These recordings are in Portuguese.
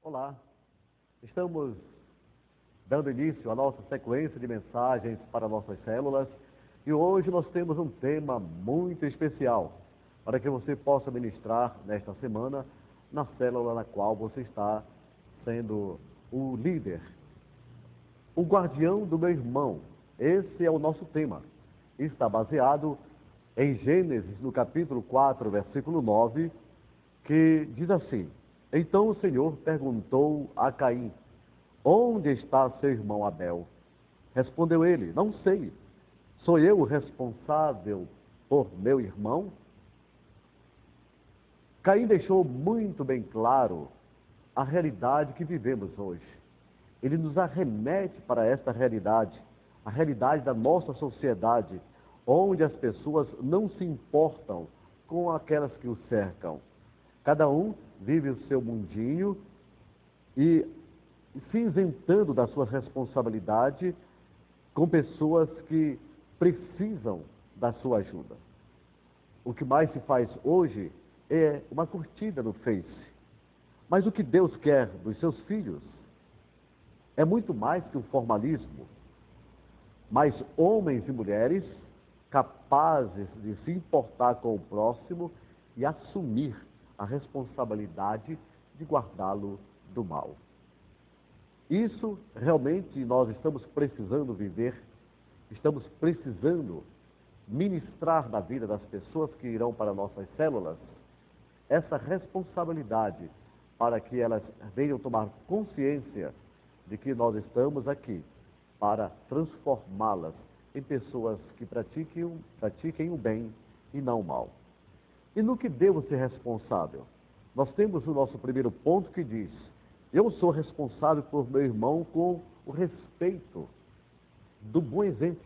Olá, estamos dando início à nossa sequência de mensagens para nossas células e hoje nós temos um tema muito especial para que você possa ministrar nesta semana na célula na qual você está sendo o líder, o guardião do meu irmão. Esse é o nosso tema. Está baseado em Gênesis, no capítulo 4, versículo 9, que diz assim: Então o Senhor perguntou a Caim: Onde está seu irmão Abel? Respondeu ele: Não sei. Sou eu o responsável por meu irmão? Caim deixou muito bem claro a realidade que vivemos hoje. Ele nos arremete para esta realidade, a realidade da nossa sociedade, onde as pessoas não se importam com aquelas que o cercam. Cada um vive o seu mundinho e se isentando da sua responsabilidade com pessoas que precisam da sua ajuda. O que mais se faz hoje é uma curtida no Face. Mas o que Deus quer dos seus filhos é muito mais que um formalismo, mas homens e mulheres capazes de se importar com o próximo e assumir a responsabilidade de guardá-lo do mal. Isso realmente nós estamos precisando viver, estamos precisando ministrar na vida das pessoas que irão para nossas células essa responsabilidade para que elas venham tomar consciência de que nós estamos aqui para transformá-las em pessoas que pratiquem o bem e não o mal. E no que devo ser responsável? Nós temos o nosso primeiro ponto que diz: eu sou responsável por meu irmão com o respeito do bom exemplo.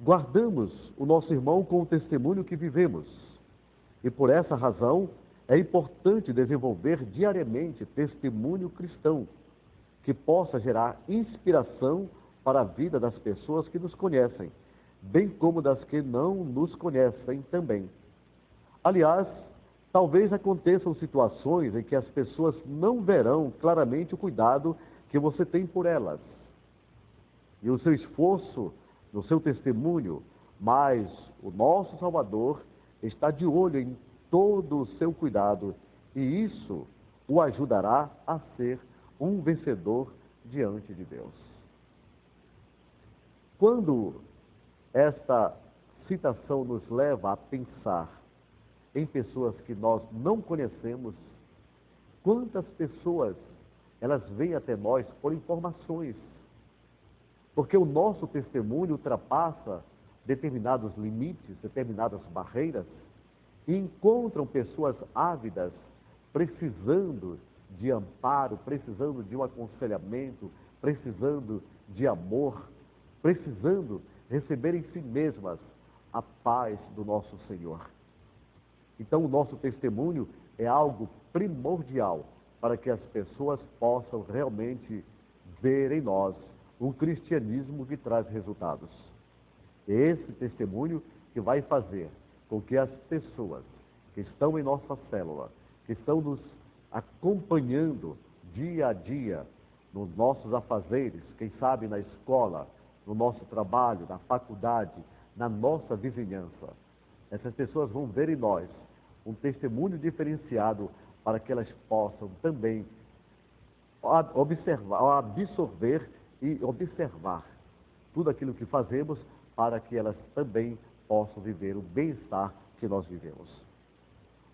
Guardamos o nosso irmão com o testemunho que vivemos. E por essa razão é importante desenvolver diariamente testemunho cristão, que possa gerar inspiração para a vida das pessoas que nos conhecem, bem como das que não nos conhecem também. Aliás, talvez aconteçam situações em que as pessoas não verão claramente o cuidado que você tem por elas. E o seu esforço, no seu testemunho, mas o nosso Salvador está de olho em todo o seu cuidado e isso o ajudará a ser um vencedor diante de Deus. Quando esta citação nos leva a pensar em pessoas que nós não conhecemos, quantas pessoas elas vêm até nós por informações, porque o nosso testemunho ultrapassa determinados limites, determinadas barreiras, e encontram pessoas ávidas, precisando de amparo, precisando de um aconselhamento, precisando de amor, precisando receber em si mesmas a paz do nosso Senhor. Então, o nosso testemunho é algo primordial para que as pessoas possam realmente ver em nós um cristianismo que traz resultados. É esse testemunho que vai fazer com que as pessoas que estão em nossa célula, que estão nos acompanhando dia a dia nos nossos afazeres, quem sabe na escola, no nosso trabalho, na faculdade, na nossa vizinhança, essas pessoas vão ver em nós um testemunho diferenciado para que elas possam também absorver e observar tudo aquilo que fazemos para que elas também possam viver o bem-estar que nós vivemos.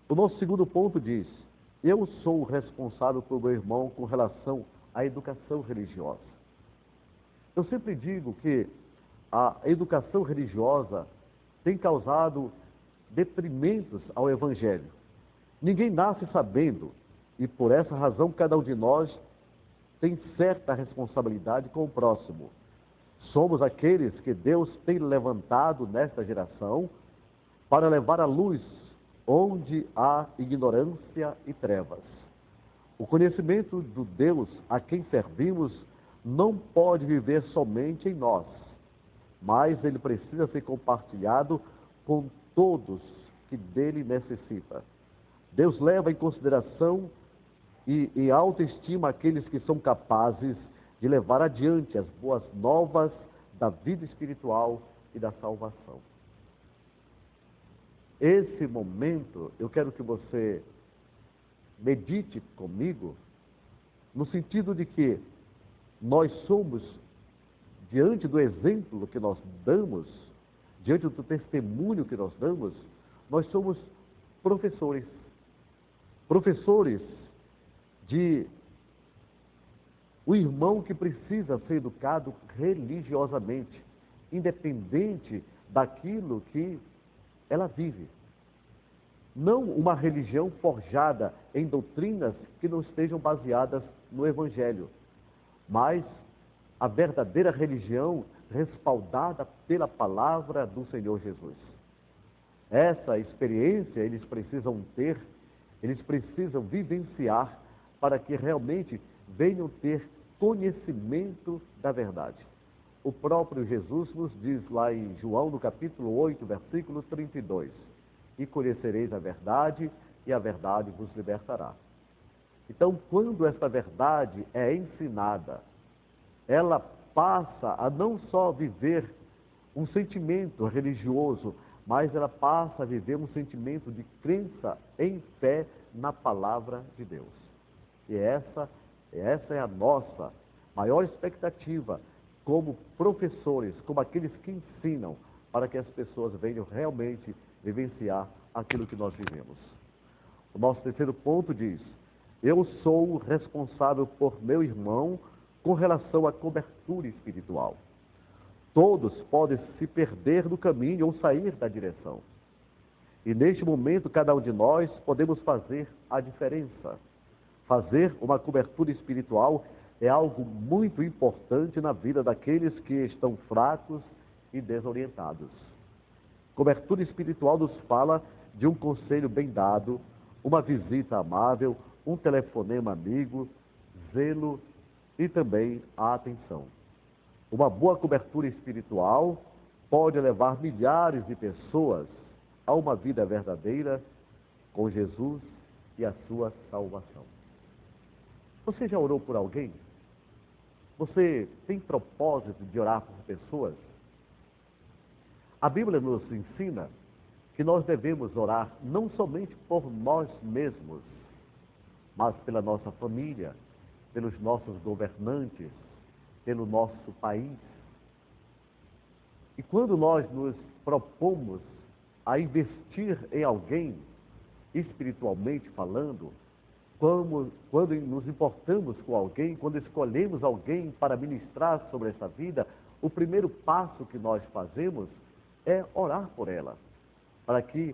O nosso segundo ponto diz: eu sou o responsável por meu irmão com relação à educação religiosa. Eu sempre digo que a educação religiosa tem causado detrimentos ao Evangelho. Ninguém nasce sabendo, e por essa razão cada um de nós tem certa responsabilidade com o próximo. Somos aqueles que Deus tem levantado nesta geração para levar a luz onde há ignorância e trevas. O conhecimento do Deus a quem servimos não pode viver somente em nós, mas ele precisa ser compartilhado com todos que dele necessitam. Deus leva em consideração e autoestima aqueles que são capazes de levar adiante as boas novas da vida espiritual e da salvação. Esse momento, eu quero que você medite comigo, no sentido de que nós somos, diante do exemplo que nós damos, diante do testemunho que nós damos, nós somos professores. Professores de um irmão que precisa ser educado religiosamente, independente daquilo que ela vive. Não uma religião forjada em doutrinas que não estejam baseadas no Evangelho, mas a verdadeira religião respaldada pela palavra do Senhor Jesus. Essa experiência eles precisam ter, eles precisam vivenciar para que realmente venham ter conhecimento da verdade. O próprio Jesus nos diz lá em João, no capítulo 8, versículo 32, e conhecereis a verdade, e a verdade vos libertará. Então, quando essa verdade é ensinada, ela passa a não só viver um sentimento religioso, mas ela passa a viver um sentimento de crença em fé na palavra de Deus. E essa é a nossa maior expectativa como professores, como aqueles que ensinam, para que as pessoas venham realmente vivenciar aquilo que nós vivemos. O nosso terceiro ponto diz: eu sou responsável por meu irmão com relação à cobertura espiritual. Todos podem se perder no caminho ou sair da direção. E neste momento, cada um de nós podemos fazer a diferença. Fazer uma cobertura espiritual é algo muito importante na vida daqueles que estão fracos e desorientados. Cobertura espiritual nos fala de um conselho bem dado, uma visita amável, um telefonema amigo, zelo e também a atenção. Uma boa cobertura espiritual pode levar milhares de pessoas a uma vida verdadeira com Jesus e a sua salvação. Você já orou por alguém? Você tem propósito de orar por pessoas? A Bíblia nos ensina que nós devemos orar não somente por nós mesmos, mas pela nossa família, pelos nossos governantes, pelo nosso país. E quando nós nos propomos a investir em alguém, espiritualmente falando, quando nos importamos com alguém, quando escolhemos alguém para ministrar sobre essa vida, o primeiro passo que nós fazemos é orar por ela, para que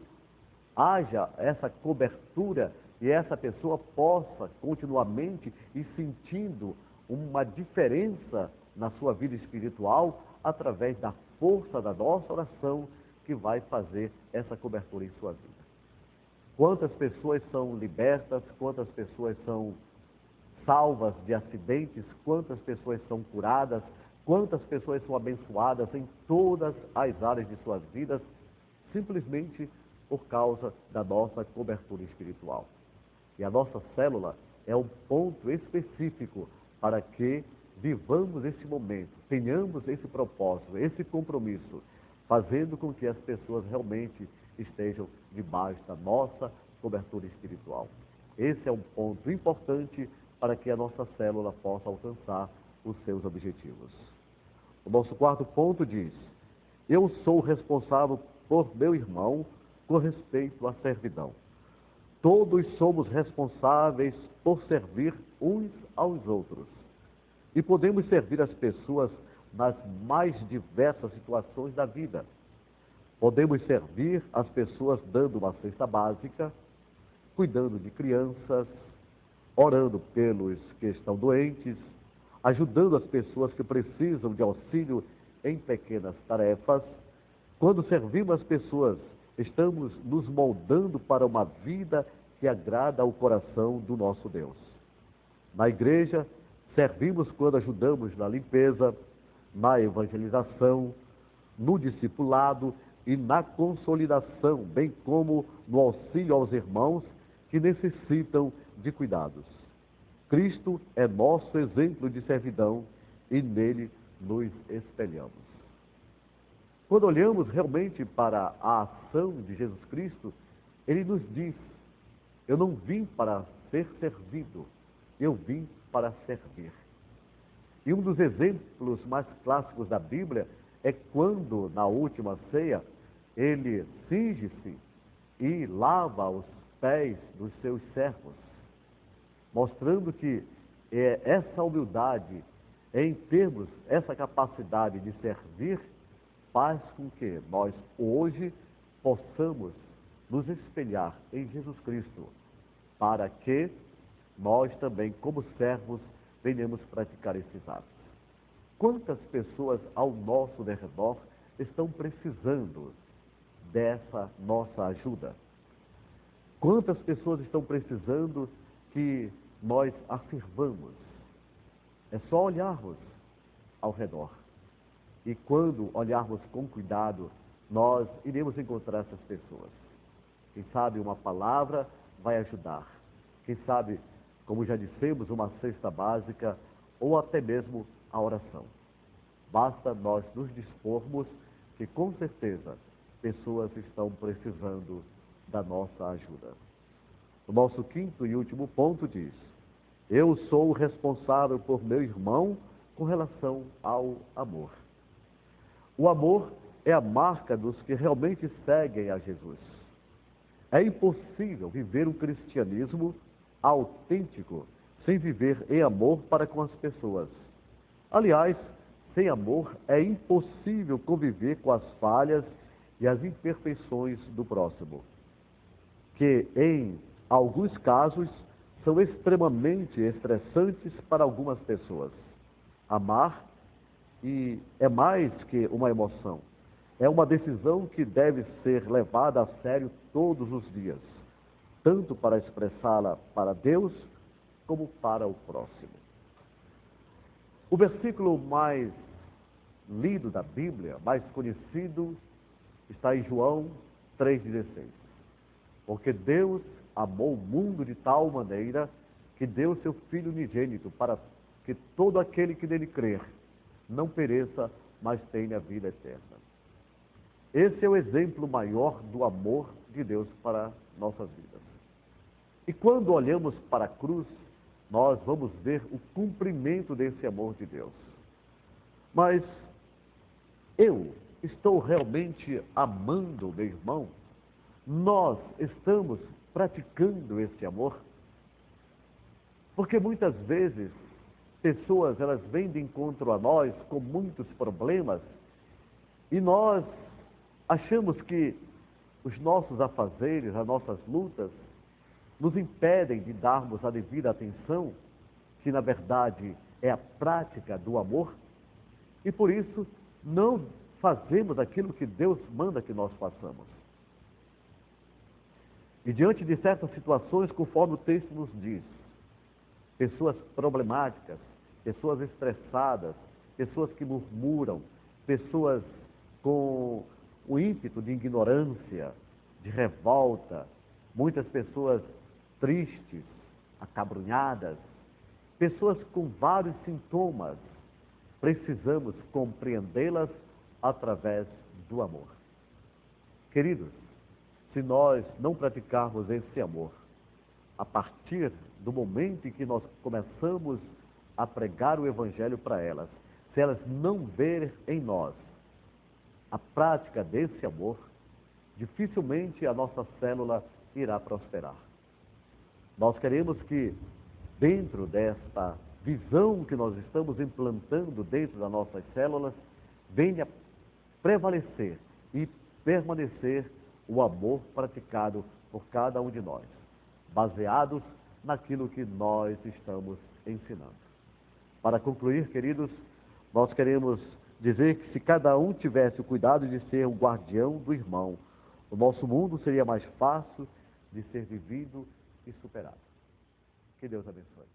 haja essa cobertura e essa pessoa possa continuamente ir sentindo uma diferença na sua vida espiritual através da força da nossa oração que vai fazer essa cobertura em sua vida. Quantas pessoas são libertas, quantas pessoas são salvas de acidentes, quantas pessoas são curadas, quantas pessoas são abençoadas em todas as áreas de suas vidas, simplesmente por causa da nossa cobertura espiritual. E a nossa célula é um ponto específico para que vivamos esse momento, tenhamos esse propósito, esse compromisso, fazendo com que as pessoas realmente estejam debaixo da nossa cobertura espiritual. Esse é um ponto importante para que a nossa célula possa alcançar os seus objetivos. O nosso quarto ponto diz: eu sou responsável por meu irmão com respeito à servidão. Todos somos responsáveis por servir uns aos outros. E podemos servir as pessoas nas mais diversas situações da vida. Podemos servir as pessoas dando uma cesta básica, cuidando de crianças, orando pelos que estão doentes, ajudando as pessoas que precisam de auxílio em pequenas tarefas. Quando servimos as pessoas, estamos nos moldando para uma vida que agrada ao coração do nosso Deus. Na igreja, servimos quando ajudamos na limpeza, na evangelização, no discipulado e na consolidação, bem como no auxílio aos irmãos que necessitam de cuidados. Cristo é nosso exemplo de servidão e nele nos espelhamos. Quando olhamos realmente para a ação de Jesus Cristo, ele nos diz: eu não vim para ser servido, eu vim para servir. E um dos exemplos mais clássicos da Bíblia é quando, na última ceia, ele cinge-se e lava os pés dos seus servos, mostrando que essa humildade, em termos, essa capacidade de servir, faz com que nós hoje possamos nos espelhar em Jesus Cristo, para que nós também, como servos, venhamos praticar esses atos. Quantas pessoas ao nosso redor estão precisando dessa nossa ajuda? Quantas pessoas estão precisando que nós a sirvamos? É só olharmos ao redor. E quando olharmos com cuidado, nós iremos encontrar essas pessoas. Quem sabe uma palavra vai ajudar. Quem sabe, como já dissemos, uma cesta básica ou até mesmo a oração. Basta nós nos dispormos que, com certeza, pessoas estão precisando da nossa ajuda. O nosso quinto e último ponto diz: eu sou o responsável por meu irmão com relação ao amor. O amor é a marca dos que realmente seguem a Jesus. É impossível viver um cristianismo autêntico sem viver em amor para com as pessoas. Aliás, sem amor é impossível conviver com as falhas e as imperfeições do próximo, que em alguns casos são extremamente estressantes para algumas pessoas. Amar é mais que uma emoção, é uma decisão que deve ser levada a sério todos os dias, tanto para expressá-la para Deus como para o próximo. O versículo mais lido da Bíblia, mais conhecido, está em João 3,16. Porque Deus amou o mundo de tal maneira que deu seu Filho unigênito para que todo aquele que nele crer não pereça, mas tenha vida eterna. Esse é o exemplo maior do amor de Deus para nossas vidas. E quando olhamos para a cruz, nós vamos ver o cumprimento desse amor de Deus. Mas eu estou realmente amando o meu irmão? Nós estamos praticando esse amor? Porque muitas vezes pessoas, elas vêm de encontro a nós com muitos problemas e nós achamos que os nossos afazeres, as nossas lutas, nos impedem de darmos a devida atenção, que na verdade é a prática do amor, e por isso não fazemos aquilo que Deus manda que nós façamos. E diante de certas situações, conforme o texto nos diz, pessoas problemáticas, pessoas estressadas, pessoas que murmuram, pessoas com o ímpeto de ignorância, de revolta, muitas pessoas tristes, acabrunhadas, pessoas com vários sintomas, precisamos compreendê-las através do amor. Queridos, se nós não praticarmos esse amor, a partir do momento em que nós começamos a pregar o Evangelho para elas, se elas não verem em nós a prática desse amor, dificilmente a nossa célula irá prosperar. Nós queremos que, dentro desta visão que nós estamos implantando dentro das nossas células, venha prevalecer e permanecer o amor praticado por cada um de nós, baseados naquilo que nós estamos ensinando. Para concluir, queridos, nós queremos dizer que se cada um tivesse o cuidado de ser o guardião do irmão, o nosso mundo seria mais fácil de ser vivido e superado. Que Deus abençoe.